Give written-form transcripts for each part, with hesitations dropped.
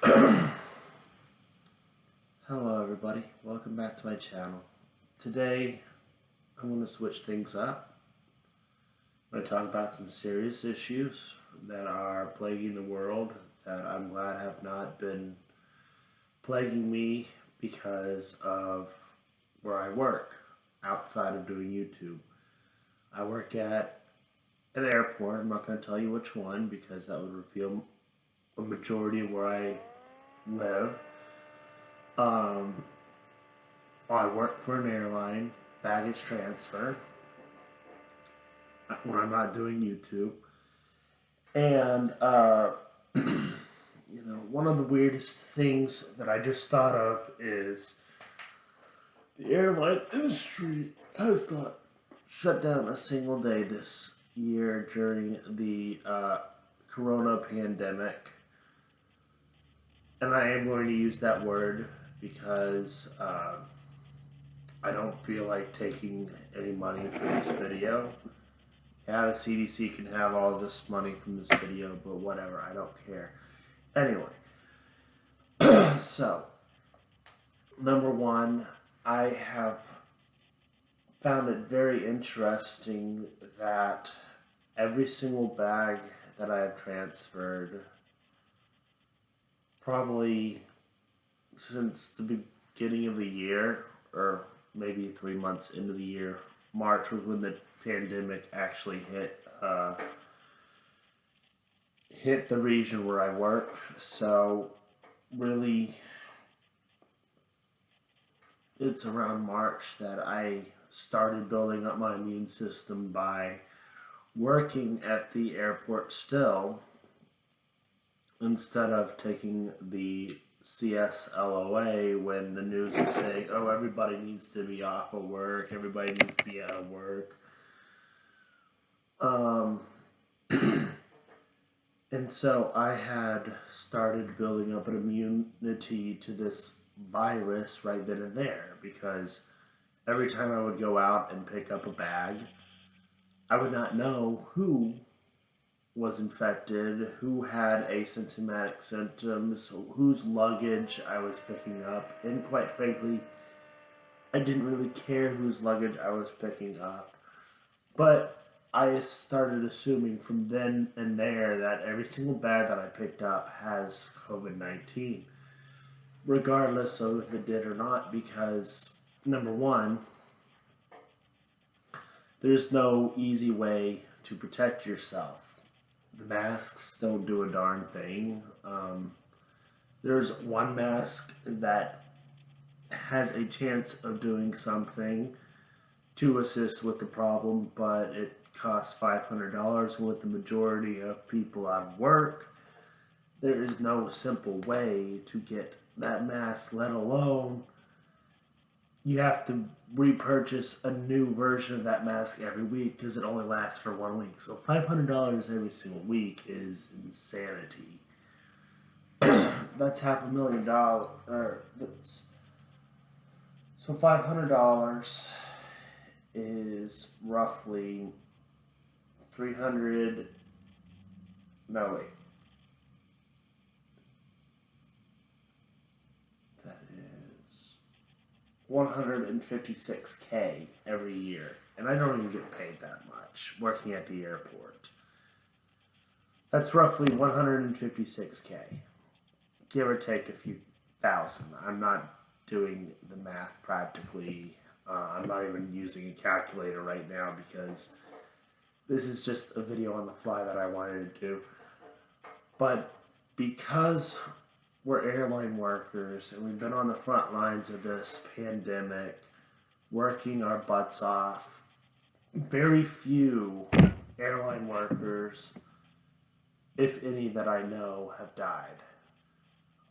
Hello everybody, welcome back to my channel. Today I'm going to switch things up. I'm going to talk about some serious issues that are plaguing the world that I'm glad have not been plaguing me because of where I work outside of doing YouTube. I work at an airport. I'm not going to tell you which one because that would reveal a majority of where I live. I work for an airline, baggage transfer, when I'm not doing YouTube. And, one of the weirdest things that I just thought of is the airline industry has not shut down a single day this year during the corona pandemic. And I am going to use that word because I don't feel like taking any money for this video. Yeah, the CDC can have all this money from this video, but whatever, I don't care. Anyway, so, number one, I have found it very interesting that every single bag that I have transferred, probably since the beginning of the year, or maybe 3 months into the year, March was when the pandemic actually hit the region where I work. So really, it's around March that I started building up my immune system by working at the airport still, instead of taking the CSLOA when the news is saying, oh, everybody needs to be off of work, everybody needs to be out of work. And so I had started building up an immunity to this virus right then and there, because every time I would go out and pick up a bag, I would not know who was infected, who had asymptomatic symptoms, whose luggage I was picking up, and quite frankly, I didn't really care whose luggage I was picking up. But I started assuming from then and there that every single bag that I picked up has COVID-19, regardless of if it did or not, because, number one, there's no easy way to protect yourself. The masks don't do a darn thing. There's one mask that has a chance of doing something to assist with the problem, but it costs $500, with the majority of people out of work. There is no simple way to get that mask, let alone you have to repurchase a new version of that mask every week because it only lasts for 1 week. So $500 every single week is insanity. That's $500,000. So $500 is roughly 300. No, wait. That is $156K every year, and I don't even get paid that much working at the airport. That's roughly $156K, give or take a few thousand. I'm not doing the math practically. I'm not even using a calculator right now because this is just a video on the fly that I wanted to do. But because we're airline workers and we've been on the front lines of this pandemic, working our butts off, very few airline workers, if any that I know, have died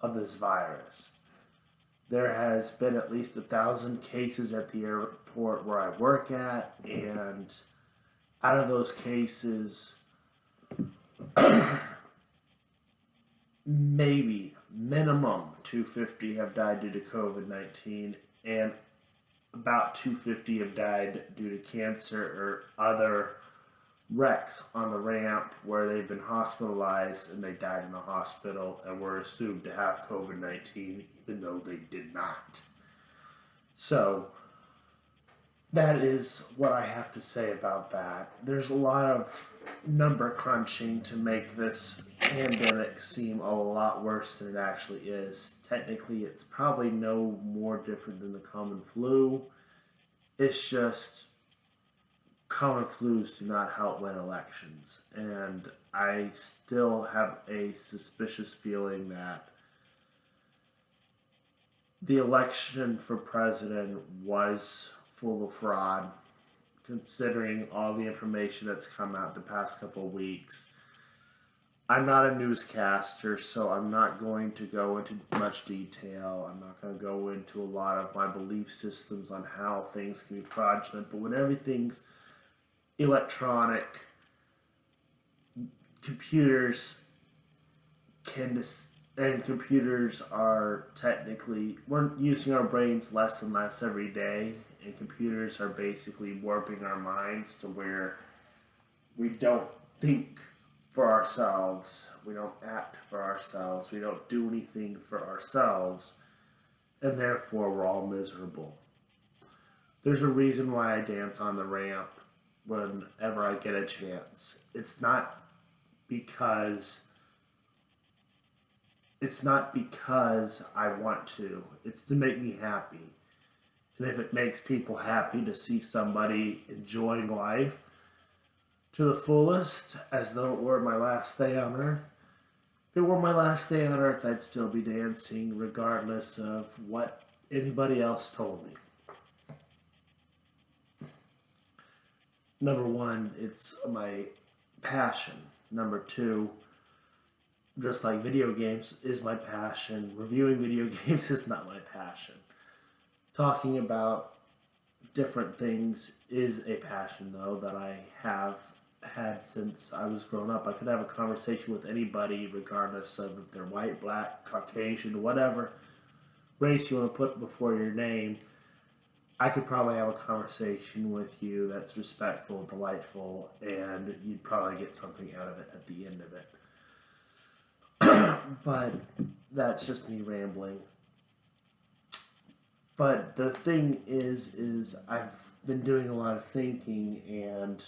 of this virus. There has been at least 1,000 cases at the airport where I work at, and out of those cases, maybe minimum 250 have died due to COVID-19, and about 250 have died due to cancer or other wrecks on the ramp where they've been hospitalized and they died in the hospital and were assumed to have COVID-19 even though they did not. So that is what I have to say about that. There's a lot of number crunching to make this pandemic seem a lot worse than it actually is. Technically, it's probably no more different than the common flu. It's just common flus do not help win elections. And I still have a suspicious feeling that the election for president was full of fraud, considering all the information that's come out the past couple of weeks. I'm not a newscaster, so I'm not going to go into much detail. I'm not going to go into a lot of my belief systems on how things can be fraudulent, but when everything's electronic, computers are technically, we're using our brains less and less every day, and computers are basically warping our minds to where we don't think for ourselves, we don't act for ourselves, we don't do anything for ourselves, and therefore we're all miserable. There's a reason why I dance on the ramp whenever I get a chance. It's not because I want to. It's to make me happy. And if it makes people happy to see somebody enjoying life to the fullest, as though it were my last day on earth, if it were my last day on earth, I'd still be dancing regardless of what anybody else told me. Number one, it's my passion. Number two, just like video games is my passion, reviewing video games is not my passion. Talking about different things is a passion, though, that I have had since I was growing up. I could have a conversation with anybody, regardless of if they're white, black, Caucasian, whatever race you want to put before your name. I could probably have a conversation with you that's respectful, delightful, and you'd probably get something out of it at the end of it. But that's just me rambling. But the thing is I've been doing a lot of thinking, and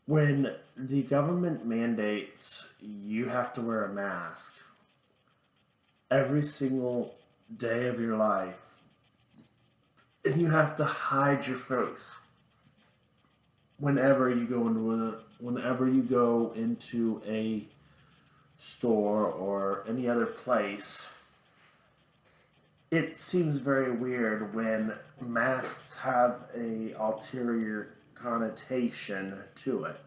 when the government mandates you have to wear a mask every single day of your life, and you have to hide your face whenever you go into a store or any other place, it seems very weird when masks have a ulterior connotation to it.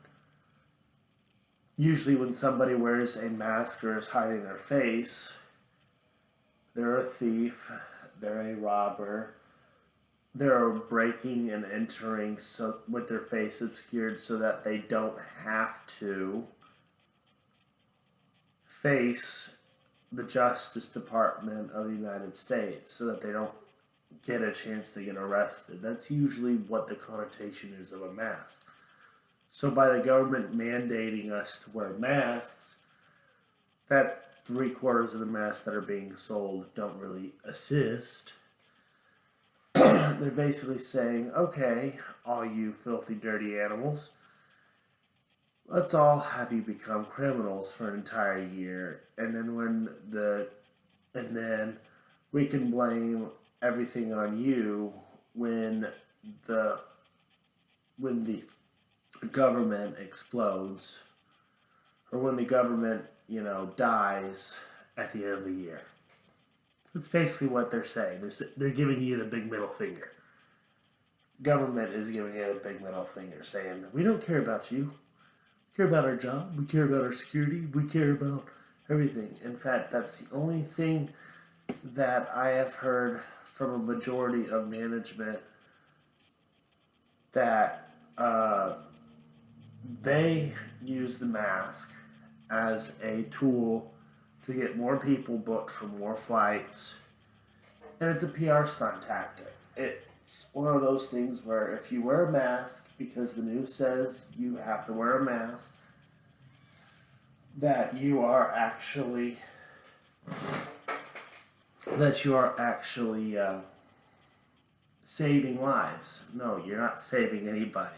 Usually when somebody wears a mask or is hiding their face, they're a thief, they're a robber, they're breaking and entering with their face obscured so that they don't have to face the Justice Department of the United States, so that they don't get a chance to get arrested. That's usually what the connotation is of a mask. So by the government mandating us to wear masks, that 3/4 of the masks that are being sold don't really assist. They're basically saying, okay, all you filthy, dirty animals, let's all have you become criminals for an entire year, and then we can blame everything on you when the government explodes, or when the government, dies at the end of the year. That's basically what they're saying. They're giving you the big middle finger. Government is giving you the big middle finger, saying, we don't care about you. We care about our job. We care about our security. We care about everything. In fact, that's the only thing that I have heard from a majority of management, that they use the mask as a tool to get more people booked for more flights, and it's a PR stunt tactic. It's it's one of those things where if you wear a mask because the news says you have to wear a mask, that you are actually saving lives. No, you're not saving anybody.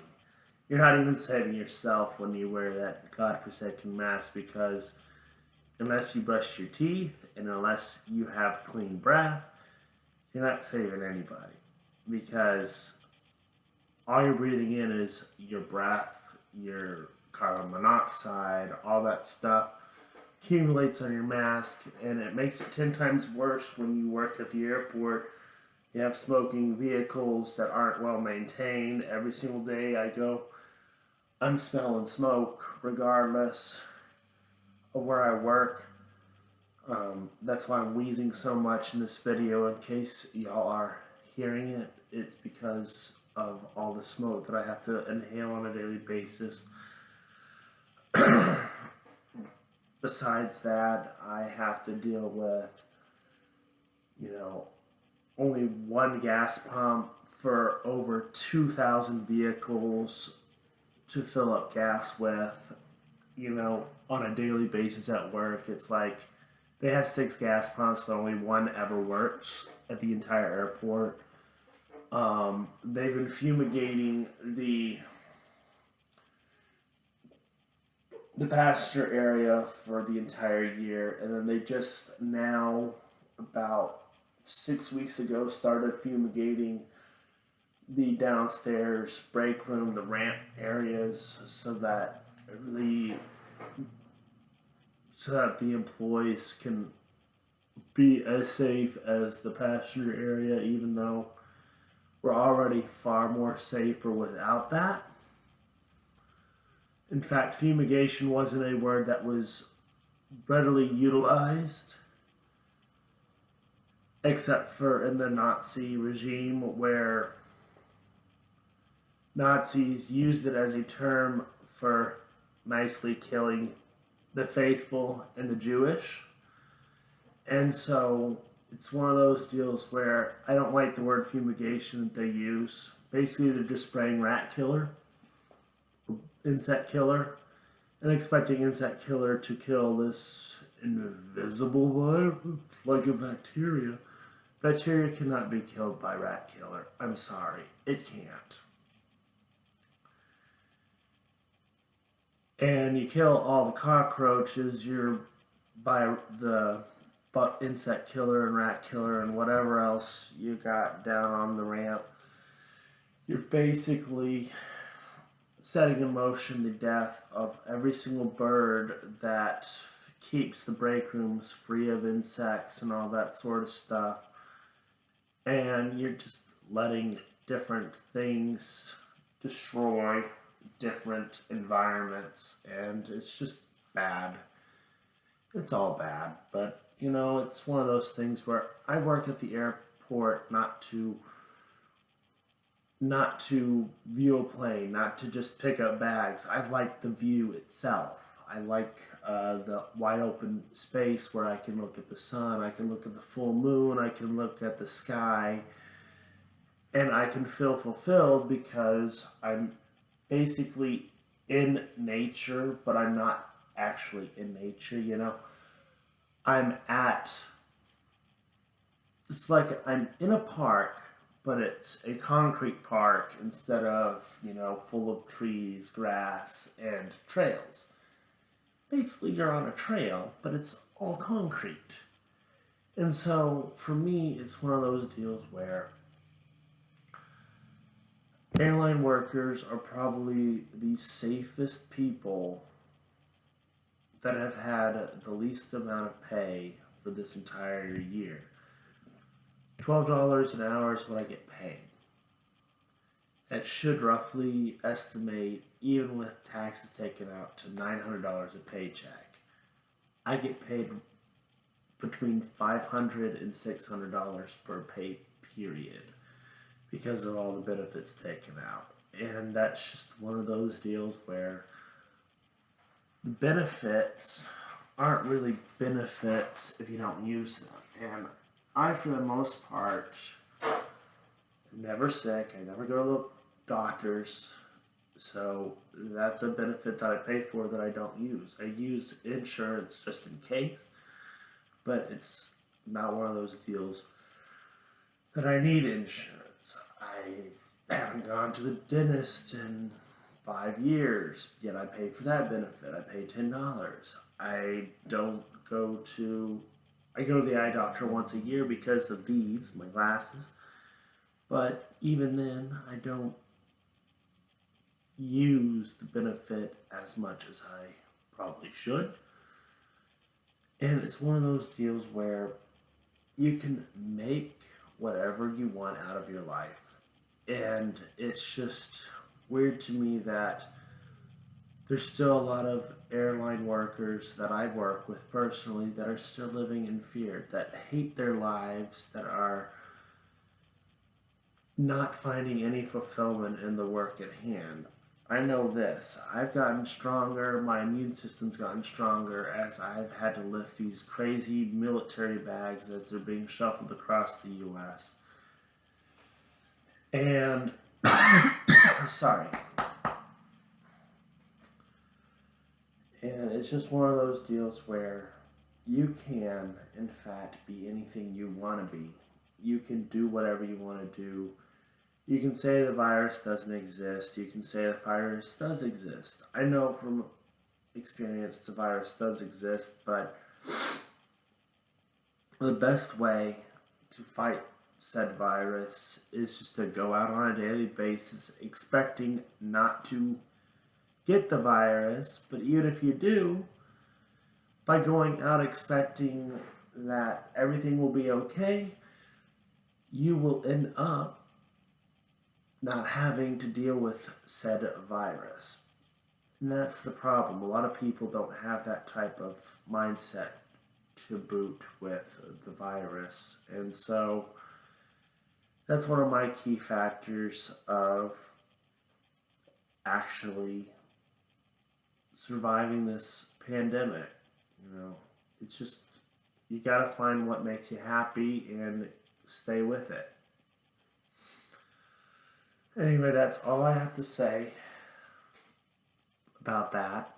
You're not even saving yourself when you wear that godforsaken mask, because unless you brush your teeth and unless you have clean breath, you're not saving anybody, because all you're breathing in is your breath, your carbon monoxide, all that stuff accumulates on your mask, and it makes it 10 times worse when you work at the airport. You have smoking vehicles that aren't well maintained. Every single day I go, I'm smelling smoke regardless of where I work. That's why I'm wheezing so much in this video. In case y'all are hearing it, it's because of all the smoke that I have to inhale on a daily basis. Besides that, I have to deal with, only one gas pump for over 2,000 vehicles to fill up gas with, on a daily basis at work. It's like they have 6 gas pumps, but only one ever works at the entire airport. They've been fumigating the passenger area for the entire year, and then they just now, about 6 weeks ago, started fumigating the downstairs break room, the ramp areas, so that the employees can be as safe as the passenger area, even though we're already far more safer without that. In fact, fumigation wasn't a word that was readily utilized, except for in the Nazi regime, where Nazis used it as a term for nicely killing the faithful and the Jewish. And so it's one of those deals where I don't like the word fumigation that they use. Basically, they're just spraying rat killer, insect killer, and expecting insect killer to kill this invisible virus like a bacteria. Bacteria cannot be killed by rat killer. I'm sorry, it can't. And you kill all the cockroaches, you're by the insect killer and rat killer and whatever else you got down on the ramp. You're basically setting in motion the death of every single bird that keeps the break rooms free of insects and all that sort of stuff. And you're just letting different things destroy different environments, and it's just bad. It's all bad, but it's one of those things where I work at the airport not to view a plane, not to just pick up bags. I like the view itself. I like the wide open space where I can look at the sun, I can look at the full moon, I can look at the sky, and I can feel fulfilled because I'm basically in nature, but I'm not actually in nature, it's like I'm in a park, but it's a concrete park instead of, full of trees, grass, and trails. Basically, you're on a trail, but it's all concrete. And so, for me, it's one of those deals where airline workers are probably the safest people that have had the least amount of pay for this entire year. $12 an hour is what I get paid. That should roughly estimate, even with taxes taken out, to $900 a paycheck. I get paid between $500 and $600 per pay period because of all the benefits taken out. And that's just one of those deals where the benefits aren't really benefits if you don't use them. And I, for the most part, I'm never sick. I never go to the doctors. So that's a benefit that I pay for that I don't use. I use insurance just in case, but it's not one of those deals that I need insurance. I haven't gone to the dentist in 5 years, yet I pay for that benefit. I pay $10. I don't go to I go to the eye doctor once a year because of these, my glasses. But even then, I don't use the benefit as much as I probably should. And it's one of those deals where you can make whatever you want out of your life. And it's just weird to me that there's still a lot of airline workers that I work with personally that are still living in fear, that hate their lives, that are not finding any fulfillment in the work at hand. I know this. I've gotten stronger, my immune system's gotten stronger as I've had to lift these crazy military bags as they're being shuffled across the U.S. And, sorry. And it's just one of those deals where you can, in fact, be anything you want to be. You can do whatever you want to do. You can say the virus doesn't exist. You can say the virus does exist. I know from experience the virus does exist, but the best way to fight said virus is just to go out on a daily basis expecting not to get the virus, but even if you do, by going out expecting that everything will be okay, you will end up not having to deal with said virus. And that's the problem. A lot of people don't have that type of mindset to boot with the virus. And so that's one of my key factors of actually surviving this pandemic. You know, it's just, you gotta find what makes you happy and stay with it. Anyway, that's all I have to say about that.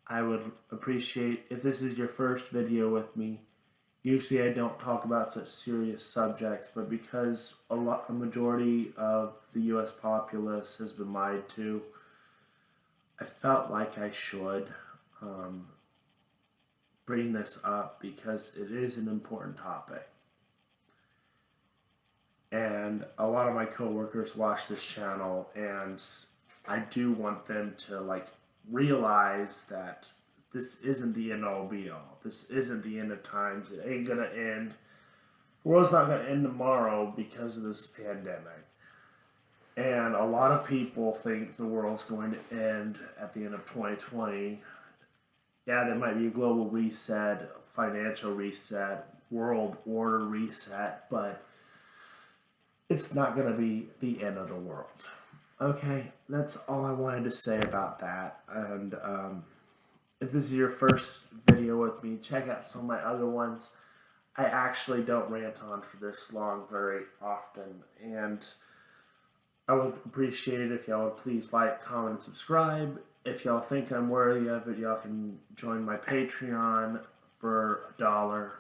I would appreciate if this is your first video with me. Usually I don't talk about such serious subjects, but because a majority of the U.S. populace has been lied to, I felt like I should bring this up because it is an important topic. And a lot of my coworkers watch this channel, and I do want them to realize that this isn't the end all be all. This isn't the end of times. It ain't gonna end. The world's not gonna end tomorrow because of this pandemic. And a lot of people think the world's going to end at the end of 2020. Yeah, there might be a global reset, financial reset, world order reset, but it's not going to be the end of the world. Okay, that's all I wanted to say about that. And if this is your first video with me, check out some of my other ones. I actually don't rant on for this long very often. And I would appreciate it if y'all would please like, comment, and subscribe. If y'all think I'm worthy of it, y'all can join my Patreon for $1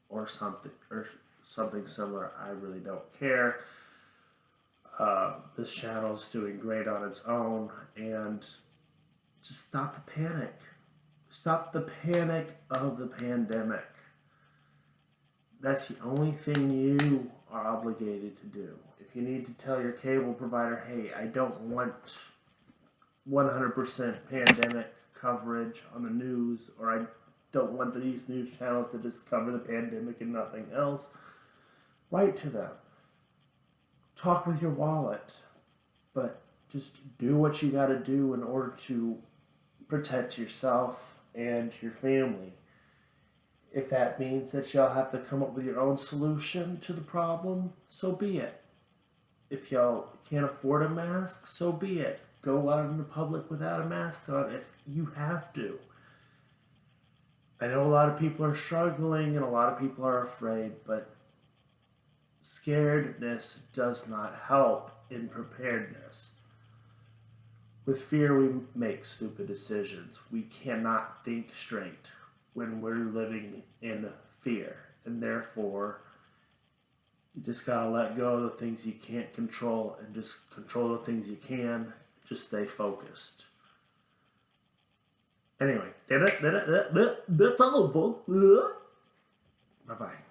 or something similar. I really don't care. This channel is doing great on its own, and just stop the panic. Stop the panic of the pandemic. That's the only thing you are obligated to do. If you need to tell your cable provider, hey, I don't want 100% pandemic coverage on the news, or I don't want these news channels to just cover the pandemic and nothing else, write to them. Talk with your wallet, but just do what you gotta do in order to protect yourself and your family. If that means that y'all have to come up with your own solution to the problem, so be it. If y'all can't afford a mask, so be it. Go out in the public without a mask on if you have to. I know a lot of people are struggling and a lot of people are afraid, but Scaredness does not help in preparedness. With fear, we make stupid decisions. We cannot think straight when we're living in fear. And therefore, you just gotta let go of the things you can't control and just control the things you can. Just stay focused. Anyway, that's all, folks. Bye bye.